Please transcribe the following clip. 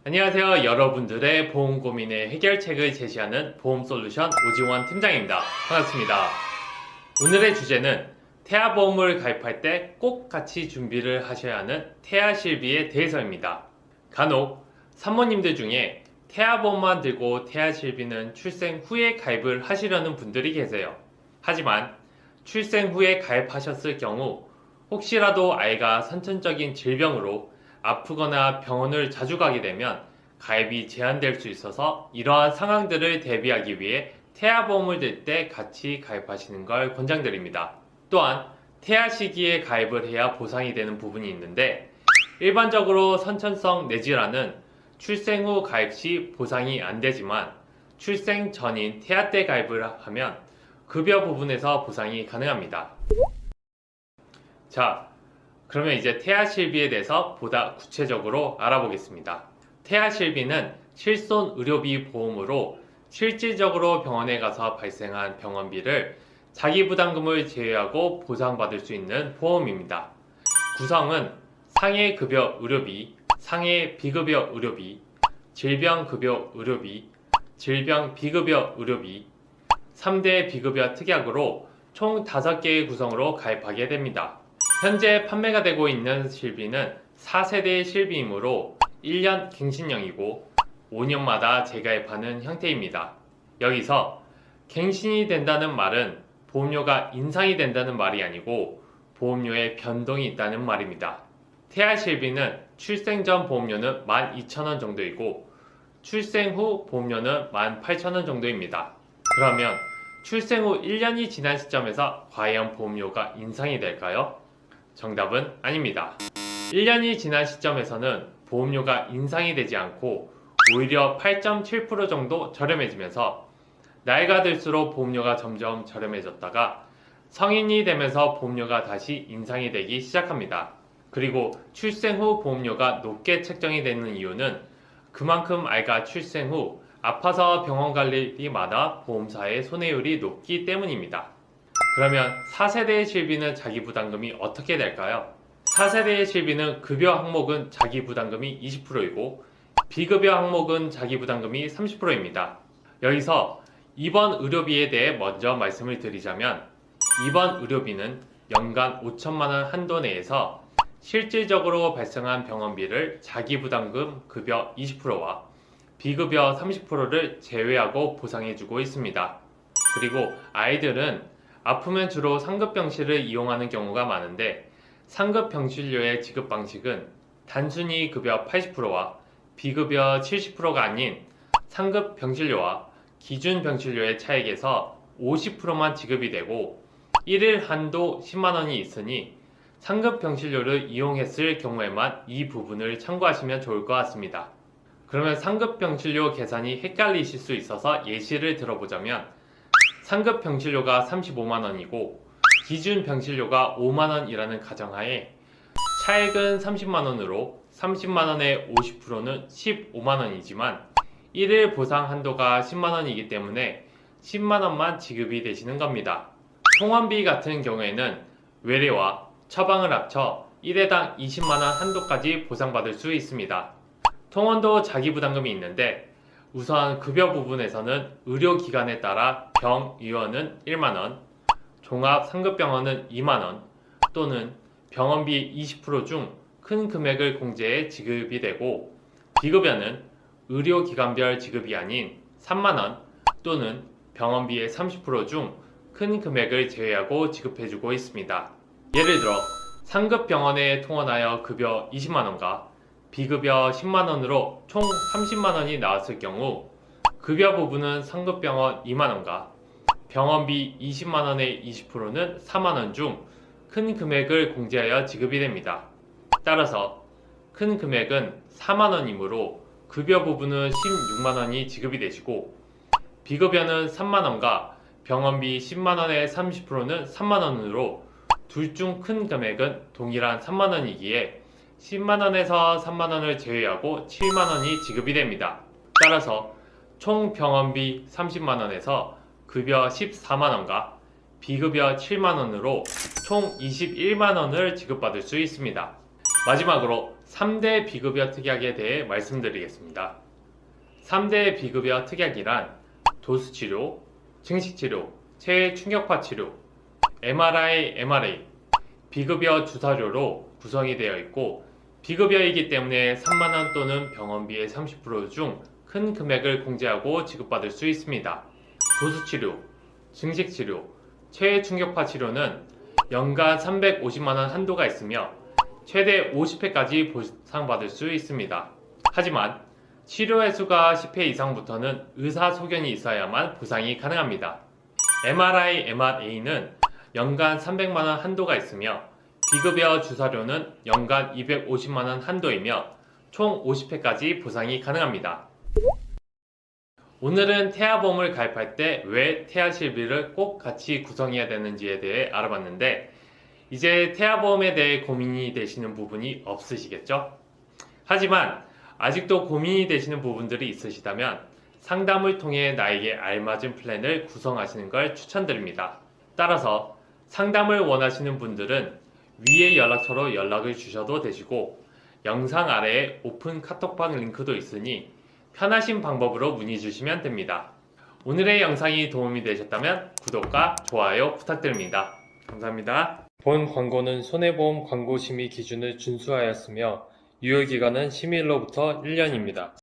안녕하세요. 여러분들의 보험 고민의 해결책을 제시하는 보험솔루션 오지원 팀장입니다. 반갑습니다. 오늘의 주제는 태아보험을 가입할 때 꼭 같이 준비를 하셔야 하는 태아실비에 대해서입니다. 간혹 산모님들 중에 태아보험만 들고 태아실비는 출생 후에 가입을 하시려는 분들이 계세요. 하지만 출생 후에 가입하셨을 경우 혹시라도 아이가 선천적인 질병으로 아프거나 병원을 자주 가게 되면 가입이 제한될 수 있어서 이러한 상황들을 대비하기 위해 태아보험을 들 때 같이 가입하시는 걸 권장드립니다. 또한 태아 시기에 가입을 해야 보상이 되는 부분이 있는데 일반적으로 선천성 뇌질환은 출생 후 가입 시 보상이 안 되지만 출생 전인 태아 때 가입을 하면 급여 부분에서 보상이 가능합니다. 자, 그러면 이제 태아실비에 대해서 보다 구체적으로 알아보겠습니다. 태아실비는 실손의료비 보험으로 실질적으로 병원에 가서 발생한 병원비를 자기부담금을 제외하고 보상받을 수 있는 보험입니다. 구성은 상해급여 의료비, 상해 비급여 의료비, 질병급여 의료비, 질병 비급여 의료비, 3대 비급여 특약으로 총 5개의 구성으로 가입하게 됩니다. 현재 판매가 되고 있는 실비는 4세대 실비이므로 1년 갱신형이고 5년마다 재가입하는 형태입니다. 여기서 갱신이 된다는 말은 보험료가 인상이 된다는 말이 아니고 보험료에 변동이 있다는 말입니다. 태아실비는 출생 전 보험료는 12,000원 정도이고 출생 후 보험료는 18,000원 정도입니다. 그러면 출생 후 1년이 지난 시점에서 과연 보험료가 인상이 될까요? 정답은 아닙니다. 1년이 지난 시점에서는 보험료가 인상이 되지 않고 오히려 8.7% 정도 저렴해지면서 나이가 들수록 보험료가 점점 저렴해졌다가 성인이 되면서 보험료가 다시 인상이 되기 시작합니다. 그리고 출생 후 보험료가 높게 책정이 되는 이유는 그만큼 아이가 출생 후 아파서 병원 갈 일이 많아 보험사의 손해율이 높기 때문입니다. 그러면 4세대의 실비는 자기부담금이 어떻게 될까요? 4세대의 실비는 급여 항목은 자기부담금이 20%이고 비급여 항목은 자기부담금이 30%입니다. 여기서 입원 의료비에 대해 먼저 말씀을 드리자면 입원 의료비는 연간 5천만원 한도 내에서 실질적으로 발생한 병원비를 자기부담금 급여 20%와 비급여 30%를 제외하고 보상해주고 있습니다. 그리고 아이들은 아프면 주로 상급병실을 이용하는 경우가 많은데 상급병실료의 지급 방식은 단순히 급여 80%와 비급여 70%가 아닌 상급병실료와 기준병실료의 차액에서 50%만 지급이 되고 1일 한도 10만원이 있으니 상급병실료를 이용했을 경우에만 이 부분을 참고하시면 좋을 것 같습니다. 그러면 상급병실료 계산이 헷갈리실 수 있어서 예시를 들어보자면 상급병실료가 35만원이고 기준병실료가 5만원이라는 가정하에 차액은 30만원으로 30만원의 50%는 15만원이지만 1일 보상 한도가 10만원이기 때문에 10만원만 지급이 되시는 겁니다. 통원비 같은 경우에는 외래와 처방을 합쳐 1회당 20만원 한도까지 보상받을 수 있습니다. 통원도 자기부담금이 있는데 우선 급여 부분에서는 의료기관에 따라 병의원은 1만원, 종합상급병원은 2만원 또는 병원비 20% 중 큰 금액을 공제해 지급이 되고 비급여는 의료기관별 지급이 아닌 3만원 또는 병원비의 30% 중 큰 금액을 제외하고 지급해주고 있습니다. 예를 들어 상급병원에 통원하여 급여 20만원과 비급여 10만원으로 총 30만원이 나왔을 경우 급여 부분은 상급병원 2만원과 병원비 20만원의 20%는 4만원 중 큰 금액을 공제하여 지급이 됩니다. 따라서 큰 금액은 4만원이므로 급여 부분은 16만원이 지급이 되시고 비급여는 3만원과 병원비 10만원의 30%는 3만원으로 둘 중 큰 금액은 동일한 3만원이기에 10만원에서 3만원을 제외하고 7만원이 지급이 됩니다. 따라서 총 병원비 30만원에서 급여 14만원과 비급여 7만원으로 총 21만원을 지급받을 수 있습니다. 마지막으로 3대 비급여 특약에 대해 말씀드리겠습니다. 3대 비급여 특약이란 도수치료, 증식치료, 체외 충격파 치료, MRI, MRA, 비급여 주사료로 구성이 되어 있고 비급여이기 때문에 3만원 또는 병원비의 30% 중 큰 금액을 공제하고 지급받을 수 있습니다. 도수치료, 증식치료, 체외 충격파 치료는 연간 350만원 한도가 있으며 최대 50회까지 보상받을 수 있습니다. 하지만 치료 횟수가 10회 이상부터는 의사 소견이 있어야만 보상이 가능합니다. MRI, MRA는 연간 300만원 한도가 있으며 비급여 주사료는 연간 250만원 한도이며 총 50회까지 보상이 가능합니다. 오늘은 태아보험을 가입할 때 왜 태아실비를 꼭 같이 구성해야 되는지에 대해 알아봤는데 이제 태아보험에 대해 고민이 되시는 부분이 없으시겠죠? 하지만 아직도 고민이 되시는 부분들이 있으시다면 상담을 통해 나에게 알맞은 플랜을 구성하시는 걸 추천드립니다. 따라서 상담을 원하시는 분들은 위의 연락처로 연락을 주셔도 되시고 영상 아래에 오픈 카톡방 링크도 있으니 편하신 방법으로 문의 주시면 됩니다. 오늘의 영상이 도움이 되셨다면 구독과 좋아요 부탁드립니다. 감사합니다. 본 광고는 손해보험 광고 심의 기준을 준수하였으며 유효기간은 심의일로부터 1년입니다.